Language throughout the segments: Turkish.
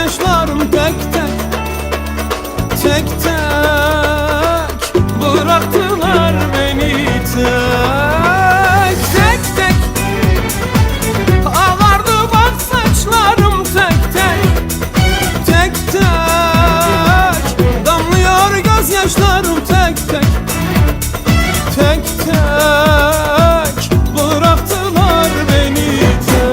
gözyaşlarım tek tek, tek tek bıraktılar beni tek, tek tek ağlardı bak saçlarım tek tek, tek tek damlıyor gözyaşlarım tek tek, tek tek bıraktılar beni tek.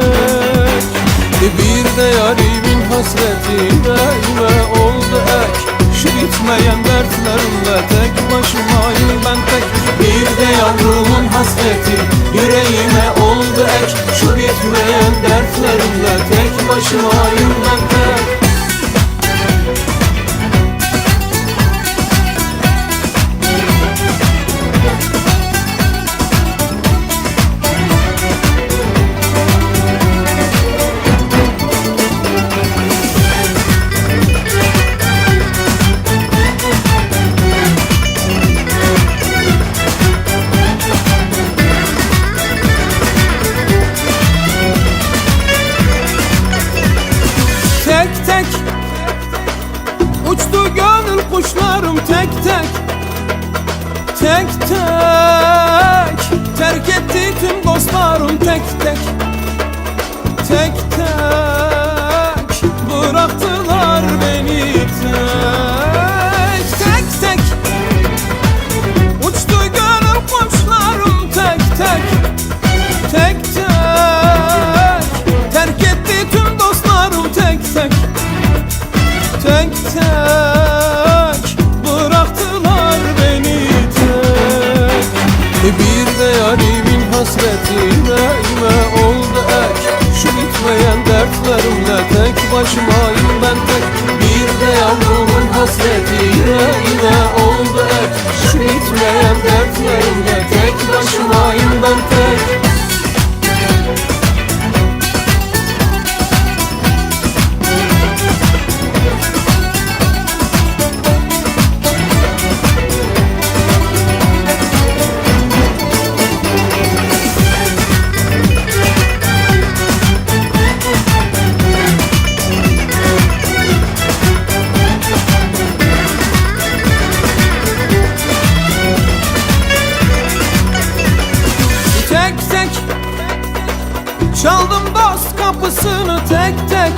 Bir de yarimin hasreti yüreğime oldu ek, şu bitmeyen dertlerimle tek başımayım ben tek. Bir de yavrumun hasreti yüreğime oldu ek, şu bitmeyen dertlerimle tek başımayım ben tek. Tek tek uçtu gönül kuşlarım tek tek, tek tek terk etti tüm dostlarım tek tek, tek tek bıraktılar beni tek, tek tek uçtu gönül kuşlarım tek tek, tek tek terk etti tüm dostlarım tek tek, tek tek bıraktılar beni tek. Bir de yarimin hasreti yüreğime oldu ek, şu bitmeyen dertlerimle tek başımayım ben tek. Bir de yavrumun hasreti yüreğime oldu ek, şu bitmeyen dertlerimle tek başımayım ben tek. Çaldım dost kapısını tek tek,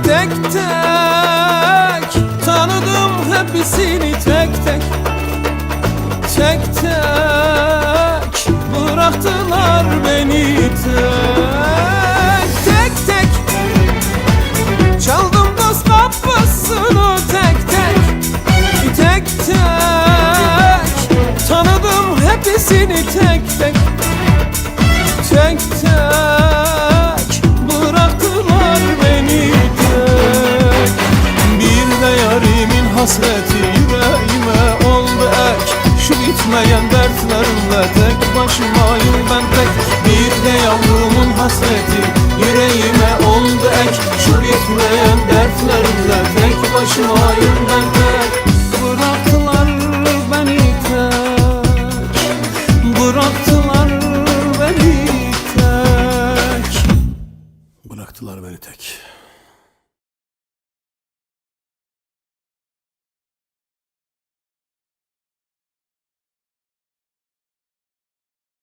tek tek tanıdım hepsini tek tek, tek tek bıraktılar beni tek, tek tek çaldım dost kapısını tek tek, tek tek tanıdım hepsini tek tek, tek tek bıraktılar beni tek. Bir de yarimin hasreti yüreğime oldu ek, şu bitmeyen dertlerimle tek başımayım ben tek. Bir de yavrumun hasreti